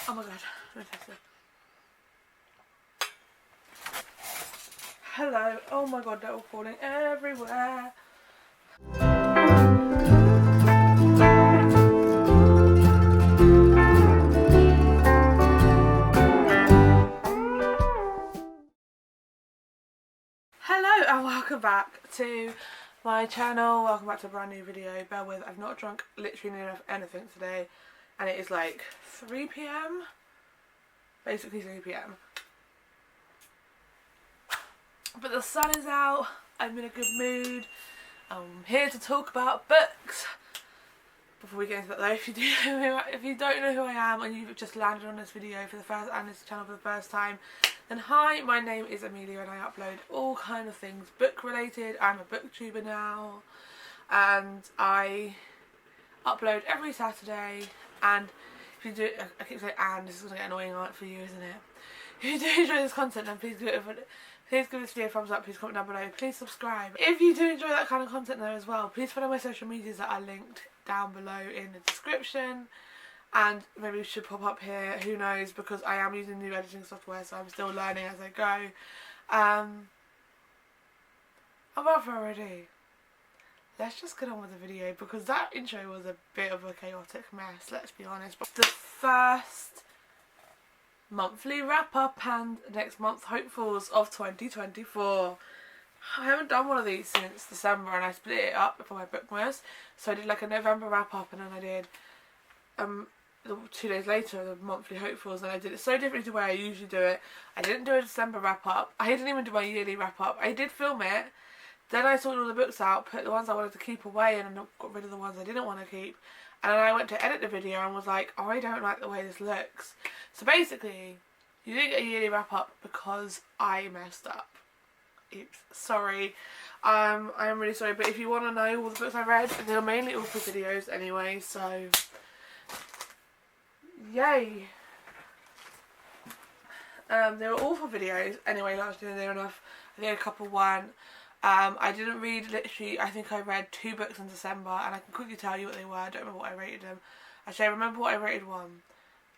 Oh my god, let me taste it. Hello. Oh my god, they're all falling everywhere. Hello and welcome back to my channel. Welcome back to a brand new video. Bear with, I've not drunk literally anything today, and it is like 3 PM. Basically 3 PM. But the sun is out. I'm in a good mood. I'm here to talk about books. Before we get into that though, if you don't know who I am and you've just landed on this video for the first and this channel for the first time, then hi, my name is Amelia and I upload all kind of things book related. I'm a booktuber now, and I upload every Saturday. And if you do, I keep saying and, this is gonna get annoying for you, isn't it? If you do enjoy this content, then please give this video a thumbs up, please comment down below, please subscribe. If you do enjoy that kind of content though as well, please follow my social medias that are linked down below in the description, and maybe it should pop up here, who knows, because I am using new editing software, so I'm still learning as I go. About already, let's just get on with the video, because that intro was a bit of a chaotic mess, let's be honest. But the first monthly wrap up and next month hopefuls of 2024. I haven't done one of these since December, and I split it up for my bookmas. So I did like a November wrap up, and then I did 2 days later the monthly hopefuls, and I did it so differently to the way I usually do it. I didn't do a December wrap up. I didn't even do my yearly wrap up. I did film it. Then I sorted all the books out, put the ones I wanted to keep away, and got rid of the ones I didn't want to keep. And then I went to edit the video and was like, oh, I don't like the way this looks. So basically, you didn't get a yearly wrap up because I messed up. Oops, sorry. I am really sorry, but if you want to know all the books I read, they're mainly all for videos anyway, so yay. They were all for videos anyway last year, they were enough. I think a couple weren't. I didn't read, literally, I think I read 2 books in December, and I can quickly tell you what they were. I don't remember what I rated them. Actually, I remember what I rated one.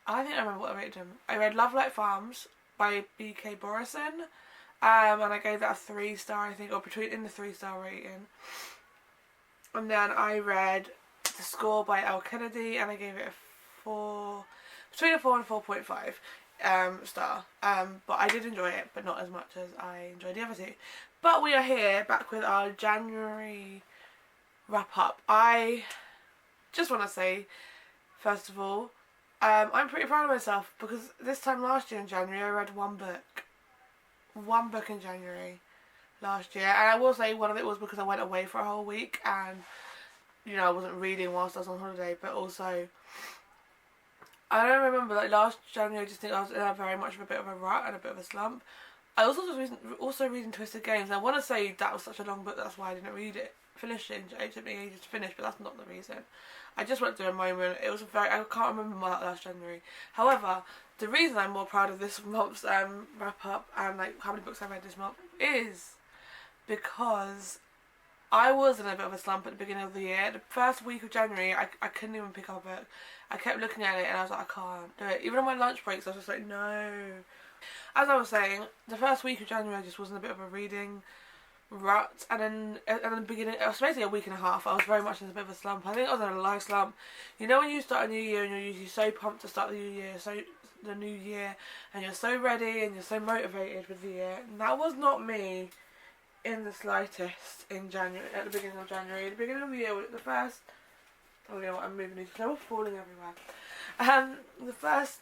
I think I remember what I rated them. I read Love Like Farms by B.K. Borison, and I gave that a 3-star, I think, or in the 3-star rating. And then I read The Score by L. Kennedy, and I gave it between a 4 and 4.5 star. But I did enjoy it, but not as much as I enjoyed the other 2. But we are here back with our January wrap up. I just want to say, first of all, I'm pretty proud of myself, because this time last year in January I read 1 book. 1 book in January last year, and I will say one of it was because I went away for a whole week, and you know, I wasn't reading whilst I was on holiday, but also I don't remember, like last January I just think I was in very much of a bit of a rut and a bit of a slump. I also reading Twisted Games, and I want to say that was such a long book, that's why I didn't read it. Finish it, it took me ages to finish, but that's not the reason. I just went through a moment, it was I can't remember my last January. However, the reason I'm more proud of this month's wrap up and like how many books I read this month is because I was in a bit of a slump at the beginning of the year. The first week of January, I couldn't even pick up a book. I kept looking at it and I was like, I can't do it. Even on my lunch breaks, I was just like, no. As I was saying, the first week of January I just was in a bit of a reading rut, and then at the beginning, it was basically a week and a half, I was very much in a bit of a slump. I think I was in a life slump. You know when you start a new year and you're usually so pumped to start the new year, and you're so ready and you're so motivated with the year. And that was not me in the slightest in January, at the beginning of January. At the beginning of the year, the first, oh you know what, I'm moving these, they were falling everywhere. The first,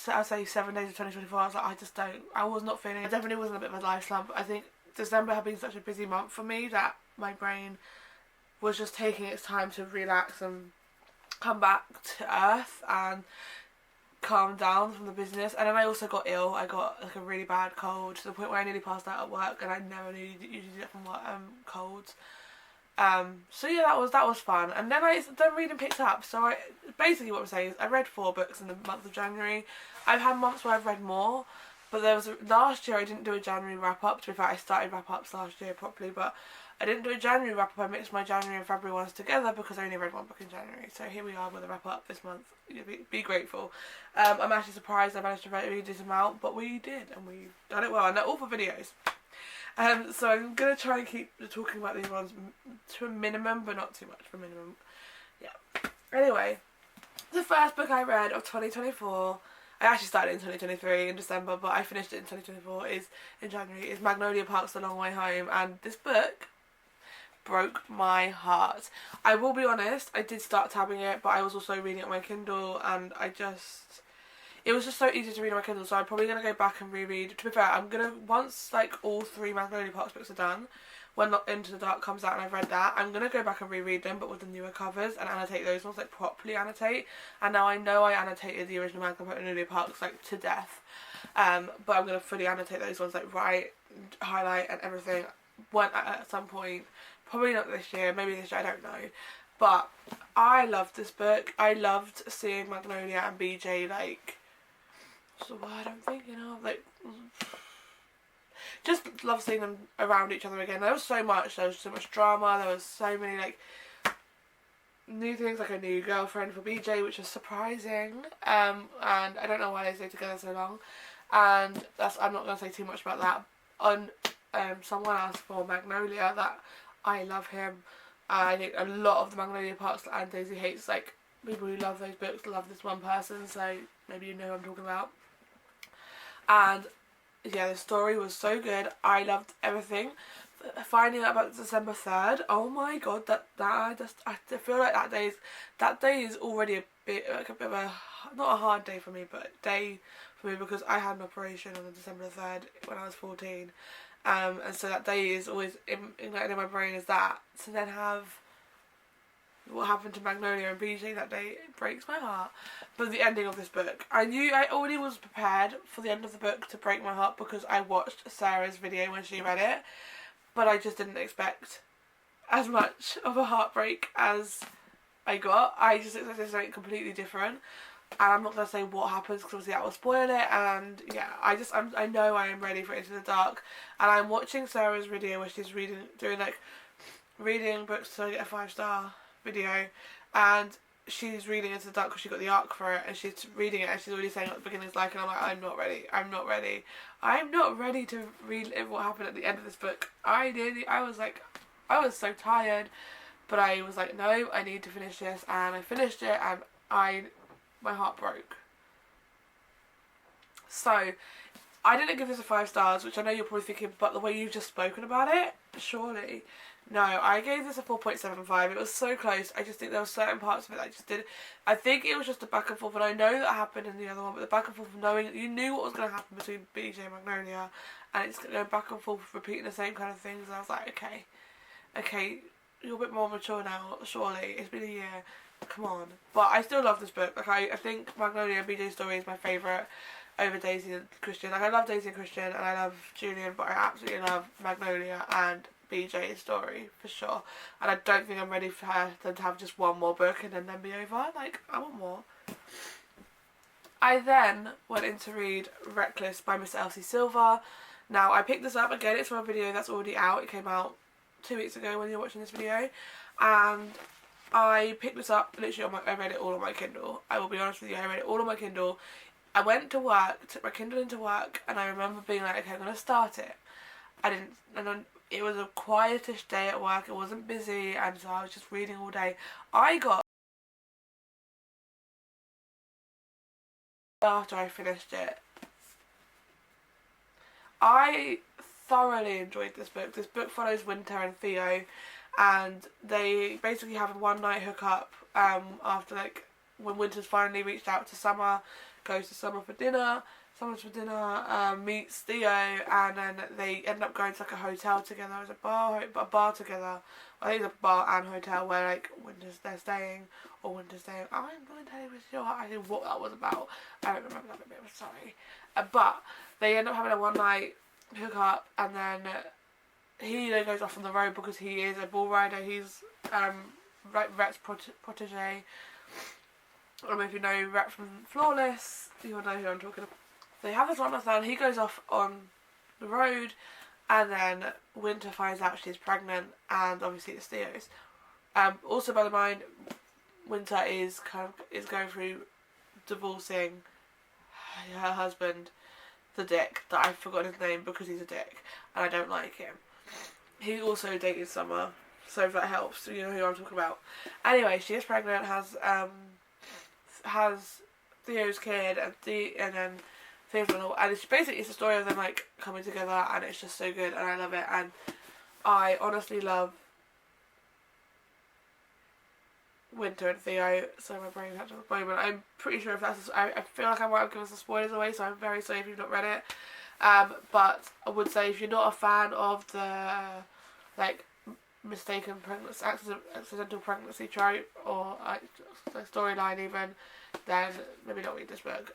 I'd say 7 days of 2024, I was like, I was not feeling it. I definitely was in a bit of a life slump. I think December had been such a busy month for me that my brain was just taking its time to relax and come back to earth and calm down from the business. And then I also got ill. I got like a really bad cold to the point where I nearly passed out at work, and I never knew you usually do that from work, colds. So yeah, that was fun. And then reading picked up. So basically what I'm saying is I read 4 books in the month of January. I've had months where I've read more, but last year I didn't do a January wrap up. To be fair, I started wrap ups last year properly, but I didn't do a January wrap up. I mixed my January and February ones together because I only read one book in January. So here we are with a wrap up this month. Be grateful. I'm actually surprised I managed to read this amount, but we did, and we've done it well, and they're all for videos. So I'm gonna try and keep talking about these ones to a minimum, but not too much for a minimum. Yeah. Anyway, the first book I read of 2024. I actually started in 2023 in December, but I finished it in 2024, is in January, is Magnolia Park's The Long Way Home, and this book broke my heart. I will be honest, I did start tabbing it, but I was also reading it on my Kindle, and it was just so easy to read on my Kindle, so I'm probably going to go back and reread. To be fair, I'm going to, once like all 3 Magnolia Parks books are done, when Into the Dark comes out and I've read that, I'm going to go back and reread them, but with the newer covers, and annotate those ones, like properly annotate. And now I know I annotated the original Magnolia Parks like to death, but I'm going to fully annotate those ones, like write, highlight and everything at some point. Probably not this year, maybe this year, I don't know. But I loved this book. I loved seeing Magnolia and BJ, like, what's the word I'm thinking of? Like, just love seeing them around each other again. There was so much drama, there was so many like new things, like a new girlfriend for BJ, which was surprising, and I don't know why they stayed together so long, and I'm not going to say too much about that. On someone asked for Magnolia, that I love him. I think a lot of the Magnolia Parks and Daisy hates, like people who love those books love this one person, so maybe you know who I'm talking about. And yeah, the story was so good. I loved everything. Finding out about December 3rd, oh my god, I feel like that day is already a bit of a, not a hard day for me, but a day for me, because I had an operation on December 3rd when I was 14, and so that day is always in my brain is that. So then have what happened to Magnolia and BJ that day, it breaks my heart. But the ending of this book, I already was prepared for the end of the book to break my heart, because I watched Sarah's video when she read it, but I just didn't expect as much of a heartbreak as I got. I just expected something completely different, and I'm not going to say what happens because obviously that will spoil it. And yeah, I know I am ready for Into the Dark, and I'm watching Sarah's video where she's reading books to get a 5-star video, and she's reading Into the Dark because she got the arc for it, and she's reading it and she's already saying what the beginning's like, and I'm like, I'm not ready to read what happened at the end of this book. I was so tired, but I was like, no, I need to finish this, and I finished it, and my heart broke. So I didn't give this a 5 stars, which I know you're probably thinking, but the way you've just spoken about it, surely. No, I gave this a 4.75. It was so close. I just think there were certain parts of it that I just did. I think it was just a back and forth, and I know that happened in the other one, but the back and forth of knowing that you knew what was going to happen between BJ and Magnolia, and it's going back and forth, repeating the same kind of things, and I was like, okay, you're a bit more mature now, surely. It's been a year. Come on. But I still love this book. Like, I think Magnolia and BJ's story is my favourite over Daisy and Christian. Like, I love Daisy and Christian, and I love Julian, but I absolutely love Magnolia and BJ's story for sure. And I don't think I'm ready for them to have just one more book and then be over. Like, I want more. I then went in to read Reckless by Miss Elsie Silver. Now, I picked this up, again, it's from a video that's already out. It came out 2 weeks ago when you're watching this video, and I picked this up literally I read it all on my Kindle. I will be honest with you, I read it all on my Kindle. I went to work, took my Kindle into work, and I remember being like, okay, I'm going to start it. I didn't, and then it was a quietish day at work, it wasn't busy, and so I was just reading all day. I got, after I finished it, I thoroughly enjoyed this book. This book follows Winter and Theo, and they basically have a one-night hookup after, like, when Winter's finally reached out to Summer, goes to Summer's for dinner, meets Theo, and then they end up going to like a hotel together. There's a bar together. I think it's a bar and hotel where like they're staying. I'm going to tell you for sure I think what that was about. I don't remember that bit, I'm sorry. But they end up having a one-night hookup, and then he then goes off on the road because he is a bull rider. He's Rhett's protege. I don't know if you know Rhett from Flawless, you'll know who I'm talking about. They have this one understand, he goes off on the road, and then Winter finds out she's pregnant, and obviously it's Theo's. Also, bear in mind, Winter is going through divorcing her husband, the dick, that I've forgotten his name because he's a dick and I don't like him. He also dated Summer, so if that helps, you know who I'm talking about. Anyway, she is pregnant, has Theo's kid, and then Theo's little, and it's basically it's a story of them like coming together, and it's just so good, and I love it, and I honestly love Winter and Theo, so my brain hurts at the moment. I'm pretty sure if that's I feel like I might have given some spoilers away, so I'm very sorry if you've not read it. But I would say if you're not a fan of the like mistaken pregnancy, accidental pregnancy trope, or the storyline even, then maybe not read this book.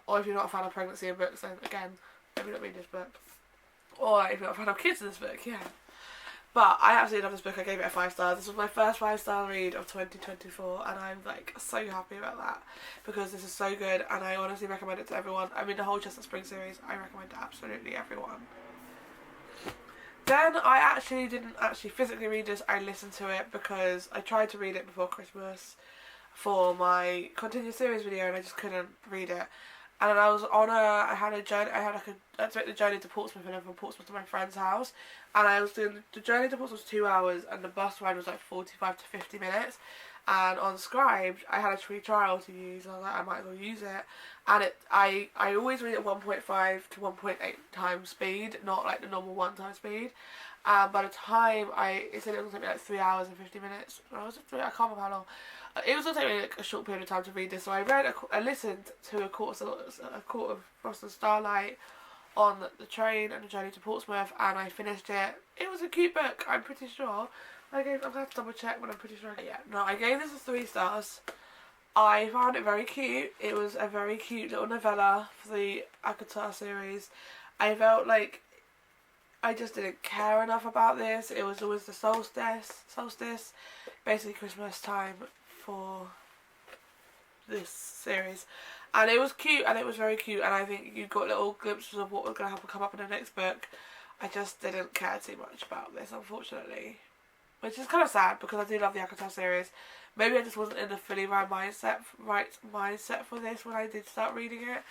Or if you're not a fan of pregnancy in books, then again, maybe not read this book. Or if you're not a fan of kids in this book, yeah. But I absolutely love this book. I gave it a 5 stars. This was my first 5-star read of 2024, and I'm like so happy about that because this is so good, and I honestly recommend it to everyone. I mean, the whole Chestnut Spring series, I recommend to absolutely everyone. Then I didn't physically read this. I listened to it because I tried to read it before Christmas for my continuous series video, and I just couldn't read it. And then I was on I had to make the journey to Portsmouth, and then from Portsmouth to my friend's house. And I was doing, the journey to Portsmouth was 2 hours, and the bus ride was like 45 to 50 minutes. And on Scribe, I had a free trial to use, and I was like, I might as well use it. And I always read at 1.5 to 1.8 times speed, not like the normal 1 time speed. By the time it said it was going to take me like 3 hours and 50 minutes. I can't remember how long. It was going to take me like a short period of time to read this, so I listened to a Court of Frost and Starlight on the train and the journey to Portsmouth, and I finished it. It was a cute book, I'm pretty sure. I'm going to have to double check, but I'm pretty sure. Yeah, no, I gave this a 3 stars. I found it very cute. It was a very cute little novella for the ACOTAR series. I felt like I just didn't care enough about this. It was always the solstice, basically Christmas time for this series. And it was cute, and it was very cute, and I think you got little glimpses of what was going to come up in the next book. I just didn't care too much about this, unfortunately. Which is kind of sad, because I do love the ACOTAR series. Maybe I just wasn't in the fully right mindset for this when I did start reading it,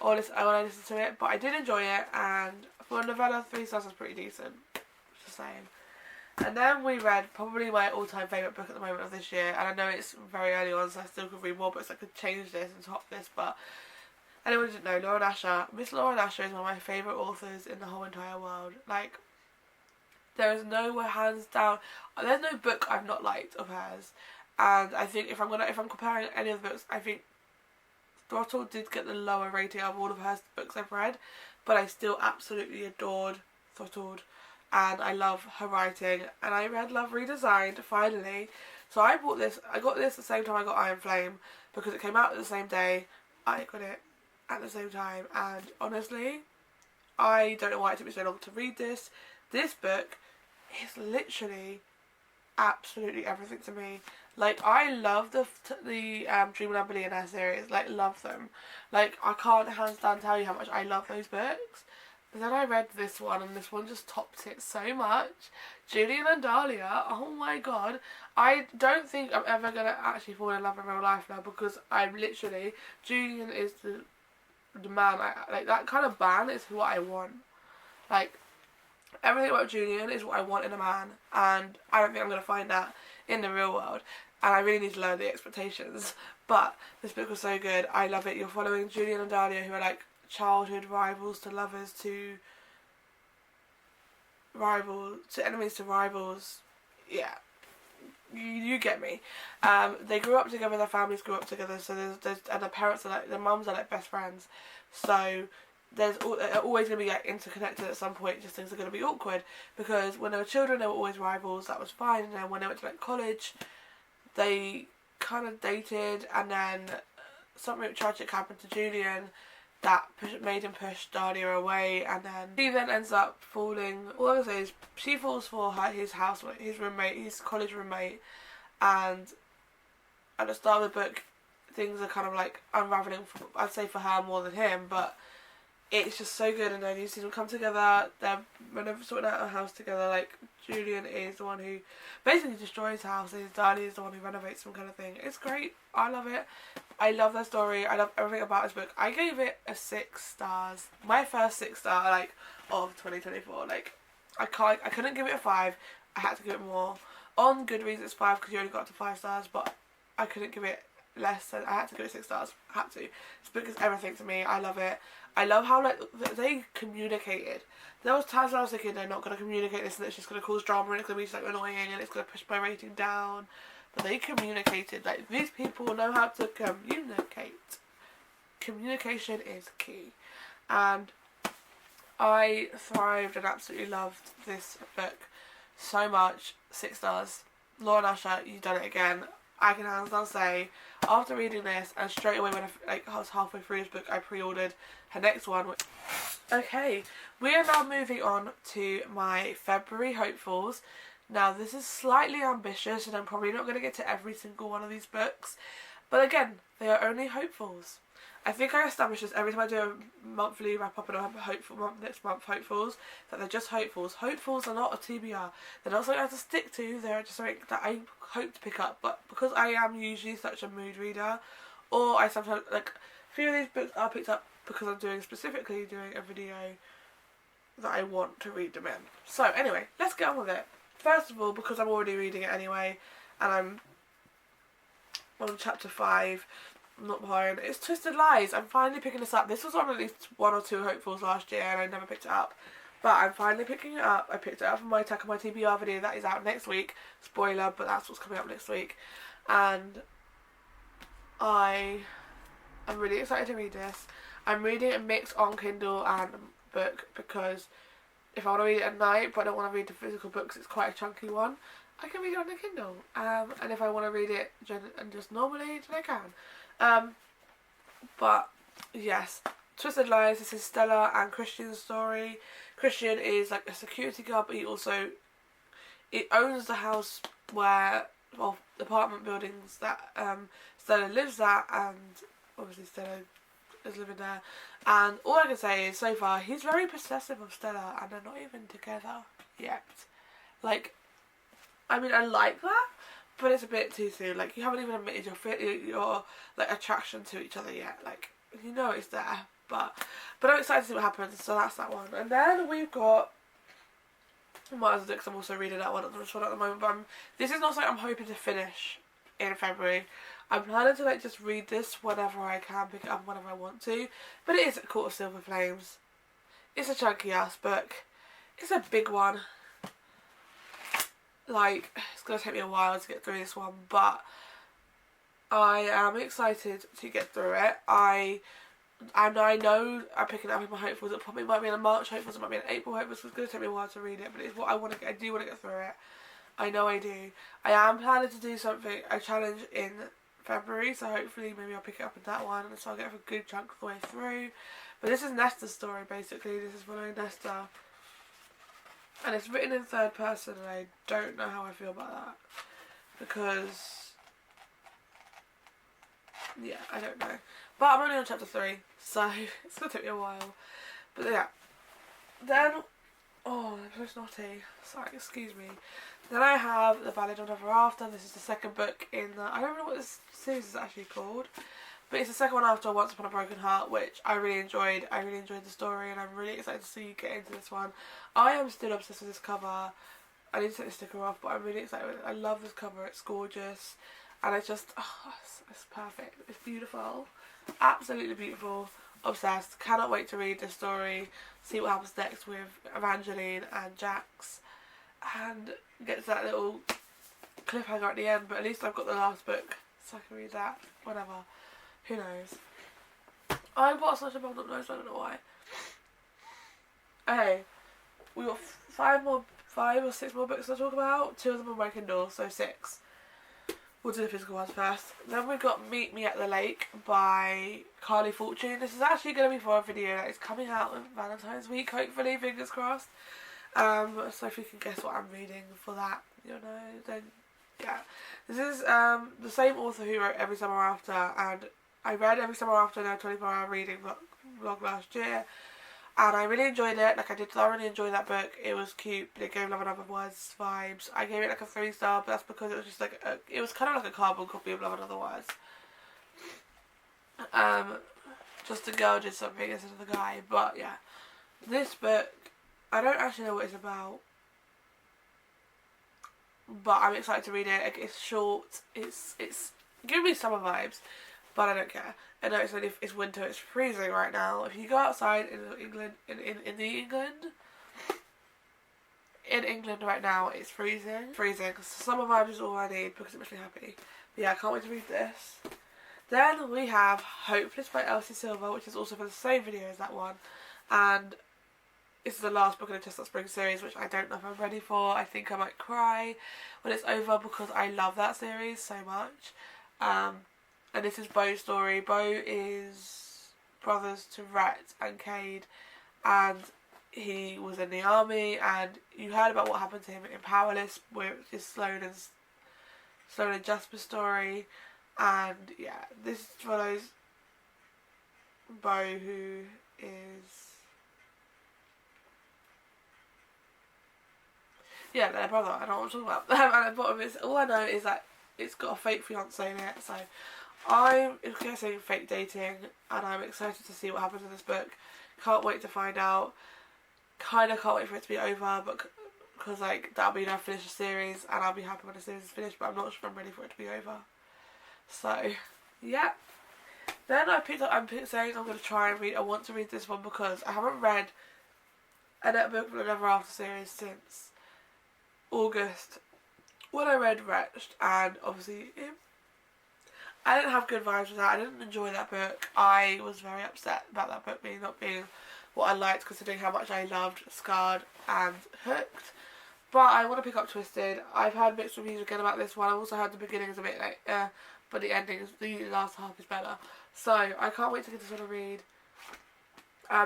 or when I listened to it, but I did enjoy it, and for a novella, 3 stars was pretty decent, just saying. And then we read probably my all-time favourite book at the moment of this year, and I know it's very early on, so I still could read more books. I could change this and top this, but anyone who didn't know, Lauren Asher. Miss Lauren Asher is one of my favourite authors in the whole entire world. Like, there is no, hands down, there's no book I've not liked of hers. And I think if I'm comparing any of the books, I think Throttle did get the lower rating of all of her books I've read, but I still absolutely adored Throttled. And I love her writing, and I read Love Redesigned finally. So I got this the same time I got Iron Flame, because it came out the same day. I got it at the same time, and honestly, I don't know why it took me so long to read this. This book is literally absolutely everything to me. Like, I love the Dream and Billionaire series, like, love them. Like, I can't hands down tell you how much I love those books. But then I read this one, and this one just topped it so much. Julian and Dahlia, oh my god. I don't think I'm ever going to actually fall in love in real life now, because Julian is the man, like, that kind of man is what I want. Like, everything about Julian is what I want in a man, and I don't think I'm going to find that in the real world. And I really need to lower the expectations. But this book was so good. I love it. You're following Julian and Dahlia, who are like childhood rivals to lovers to enemies to rivals. Yeah, you get me. They grew up together. Their families grew up together. So there's and their parents are like, their mums are like best friends. So they're always going to be like interconnected at some point. Just things are going to be awkward, because when they were children they were always rivals. That was fine. And then when they went to like college, they kind of dated, and then something tragic happened to Julian that made him push Dahlia away, and then he then ends up falling. All I can say is she falls for his college roommate, and at the start of the book, things are kind of like unraveling. I'd say for her more than him, but it's just so good, and then you see them come together. When they're sorting out a house together, like Julian is the one who basically destroys houses, Darlie is the one who renovates them, kind of thing. It's great. I love it. I love their story. I love everything about this book. I gave it a 6 stars. My first 6 star like of 2024. Like I couldn't give it a 5. I had to give it more. On Goodreads it's 5 because you only got up to 5 stars, but I couldn't give it less than, I had to give it 6 stars. I had to. This book is everything to me. I love it. I love how like they communicated. There was times when I was thinking they're not going to communicate this and it's just going to cause drama and it's going to be so annoying and it's going to push my rating down. But they communicated. Like, these people know how to communicate. Communication is key. And I thrived and absolutely loved this book so much. 6 stars. Lauren Usher, you've done it again. I can hands down say, after reading this, and straight away when I was halfway through this book, I pre-ordered her next one. Okay, we are now moving on to my February hopefuls. Now, this is slightly ambitious, and I'm probably not going to get to every single one of these books. But again, they are only hopefuls. I think I established this every time I do a monthly wrap up and I have a hopeful next month hopefuls, that they're just hopefuls. Hopefuls are not a TBR. They're not something I have to stick to. They're just something that I hope to pick up. But because I am usually such a mood reader, or I sometimes, like, a few of these books are picked up because I'm specifically doing a video that I want to read them in. So anyway, let's get on with it. First of all, because I'm already reading it anyway, and I'm on chapter 5, I'm not behind, it's Twisted Lies. I'm finally picking this up. This was on at least 1 or 2 hopefuls last year and I never picked it up. But I'm finally picking it up. I picked it up from my Attack on My TBR video that is out next week. Spoiler, but that's what's coming up next week. And I am really excited to read this. I'm reading it mixed on Kindle and book because if I want to read it at night but I don't want to read the physical books, it's quite a chunky one, I can read it on the Kindle. And if I want to read it just normally, then I can. But yes, Twisted Lies, this is Stella and Christian's story. Christian is like a security guard, but it owns the house where, well, the apartment buildings that Stella lives at, and obviously Stella is living there. And all I can say is, so far, he's very possessive of Stella, and they're not even together yet. Like, I mean, I like that, but it's a bit too soon. Like, you haven't even admitted your like attraction to each other yet. Like, you know it's there, but I'm excited to see what happens. So that's that one. And then we've got, might as well do because I'm also reading that one at the moment. But this is not something I'm hoping to finish in February. I'm planning to like just read this whenever I can, pick it up whenever I want to. But it is Court of Silver Flames. It's a chunky ass book. It's a big one. Like, it's going to take me a while to get through this one, but I am excited to get through it. I know I'm picking it up in my hopefuls. It probably might be in a March hopefuls, it might be an April hopefuls. It's going to take me a while to read it, but it's what I want to. I do want to get through it. I know I do. I am planning to do a challenge in February, so hopefully maybe I'll pick it up in that one, and so I'll get a good chunk of the way through. But this is Nesta's story, basically. This is following Nesta. And it's written in third person, and I don't know how I feel about that. Because, yeah, I don't know. But I'm only on chapter 3, so it's going to take me a while. But yeah. Then, oh, I'm so snotty. Sorry, excuse me. Then I have The Ballad of Never After. This is the second book in the, I don't know what this series is actually called. But it's the second one after Once Upon a Broken Heart, which I really enjoyed. I really enjoyed the story, and I'm really excited to see you get into this one. I am still obsessed with this cover. I need to take the sticker off, but I'm really excited with it. I love this cover. It's gorgeous. And it's just, oh, it's perfect. It's beautiful. Absolutely beautiful. Obsessed. Cannot wait to read this story. See what happens next with Evangeline and Jax. And get to that little cliffhanger at the end. But at least I've got the last book, so I can read that whenever. Who knows? I bought such a bundle of notes, I don't know why. Okay, we got 5 or 6 more books to talk about. 2 of them on my Kindle, so 6. We'll do the physical ones first. Then we've got Meet Me at the Lake by Carly Fortune. This is actually going to be for a video that is coming out on Valentine's week, hopefully, fingers crossed. So if you can guess what I'm reading for that, you know, then yeah. This is the same author who wrote Every Summer After, and I read Every Summer After in a 24-hour reading vlog last year, and I really enjoyed it. Like, I did thoroughly enjoy that book. It was cute, but it gave Love in Other Words vibes. I gave it like a 3-star, but that's because it was just like it was kind of like a cardboard copy of Love in Other Words. Just the girl did something instead of the guy. But yeah, this book, I don't actually know what it's about, but I'm excited to read it. Like, it's short. It's giving me summer vibes, but I don't care. I know it's winter. It's freezing right now. If you go outside in England, in England right now, it's freezing. Summer vibes is all I need because it makes me happy. But yeah, I can't wait to read this. Then we have Hopeless by Elsie Silver, which is also for the same video as that one, and this is the last book in the Chestnut Spring series, which I don't know if I'm ready for. I think I might cry when it's over because I love that series so much. And this is Beau's story. Beau is brothers to Rhett and Cade, and he was in the army, and you heard about what happened to him in Powerless, which is Sloane and Jasper's story. And yeah, this follows Beau, who is their brother. I don't know what I'm talking about. And at the bottom, all I know is that it's got a fake fiance in it. So I'm guessing fake dating, and I'm excited to see what happens in this book. Can't wait to find out. Kind of can't wait for it to be over, but because like that'll be when I finish the series, and I'll be happy when the series is finished. But I'm not sure if I'm ready for it to be over. So yeah. Then I'm saying I'm going to try and read. I want to read this one because I haven't read a book from the Never After series since August when I read Wretched, and obviously I didn't have good vibes with that. I didn't enjoy that book. I was very upset about that book not being what I liked, considering how much I loved Scarred and Hooked. But I want to pick up Twisted. I've heard mixed reviews again about this one. I've also heard the beginning is a bit like but the ending is, the last half is better. So I can't wait to get this one to read.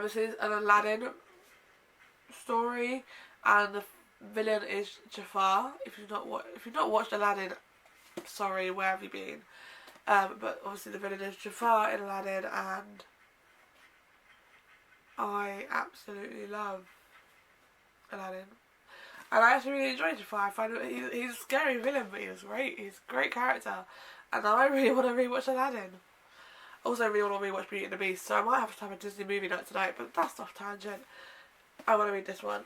This is an Aladdin story, and the villain is Jafar. If you've not watched Aladdin, sorry, where have you been? But obviously the villain is Jafar in Aladdin, and I absolutely love Aladdin. And I actually really enjoyed Jafar. I find he's a scary villain, but he was great. He's a great character. And now I really want to rewatch Aladdin. Also, I really want to rewatch Beauty and the Beast, so I might have to have a Disney movie night tonight, but that's off tangent. I want to read this one.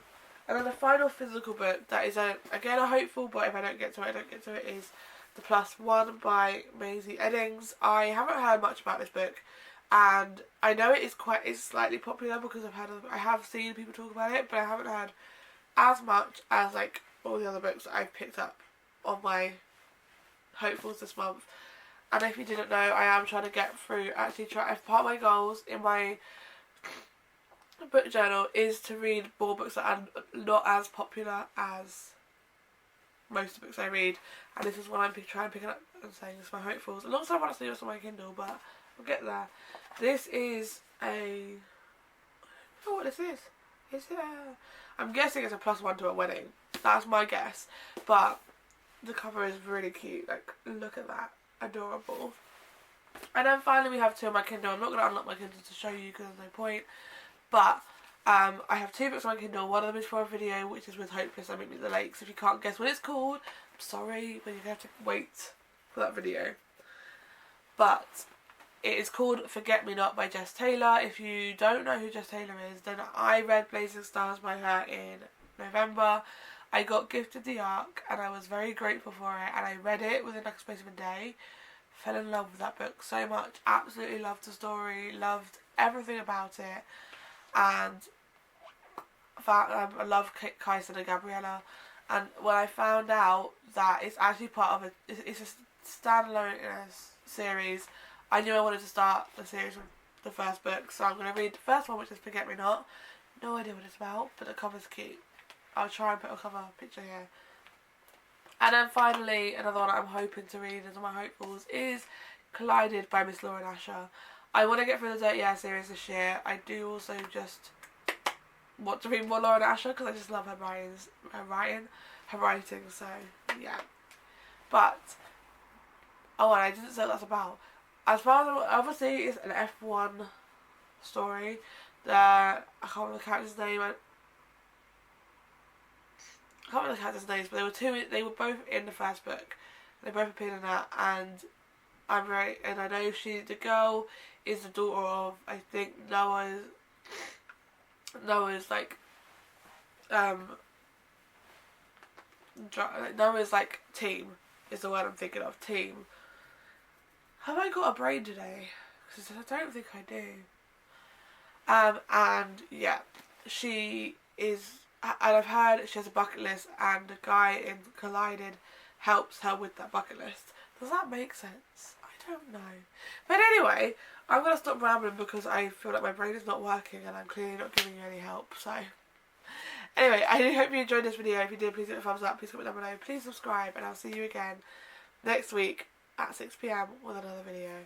And then the final physical book that is, again, a hopeful, but if I don't get to it, I don't get to it, is The Plus One by Maisie Eddings. I haven't heard much about this book, and I know it's slightly popular because I have seen people talk about it, but I haven't heard as much as like all the other books that I've picked up on my hopefuls this month. And if you didn't know, I am trying to get through, part of my goals in my book journal is to read more books that are not as popular as most of the books I read, and this is one I'm trying to pick up and saying it's my hopefuls. Alongside what I see on my Kindle, but we'll get there. This is I don't know what this is. Is it I'm guessing it's a +1 to a wedding. That's my guess. But the cover is really cute. Like, look at that. Adorable. And then finally we have two on my Kindle. I'm not going to unlock my Kindle to show you because there's no point. But I have two books on my Kindle. One of them is for a video, which is with Hopeless I Meet Me at the Lakes. If you can't guess what it's called, I'm sorry, but you're going to have to wait for that video. But it is called Forget Me Not by Jess Taylor. If you don't know who Jess Taylor is, then I read Blazing Stars by her in November. I got gifted the ARC and I was very grateful for it, and I read it within like a space of a day. Fell in love with that book so much. Absolutely loved the story, loved everything about it, and I love Kyson and Gabriella. And when I found out that it's actually part of it's a standalone series, I knew I wanted to start the series with the first book, so I'm going to read the first one, which is Forget Me Not. No idea what it's about, but the cover's cute. I'll try and put a cover picture here. And then finally, another one I'm hoping to read as my hopefuls is Collided by Miss Lauren Asher. I want to get through the Dirty Air series this year. I do also just want to read more Lauren Asher because I just love her writing, so yeah. But, oh, and I didn't say what that's about. As far as obviously it's an F1 story, I can't remember the character's name. I can't remember the character's names, but they were both in the first book. They both appeared in that, and I know the girl is the daughter of, I think, Noah's like, Noah's like team is the word I'm thinking of. Team. Have I got a brain today? Because I don't think I do. And yeah, she is, and I've heard she has a bucket list, and the guy in Collided helps her with that bucket list. Does that make sense? I don't know. But anyway, I'm going to stop rambling because I feel like my brain is not working and I'm clearly not giving you any help. So anyway, I do hope you enjoyed this video. If you did, please give it a thumbs up, please comment down below, please subscribe, and I'll see you again next week at 6 PM with another video.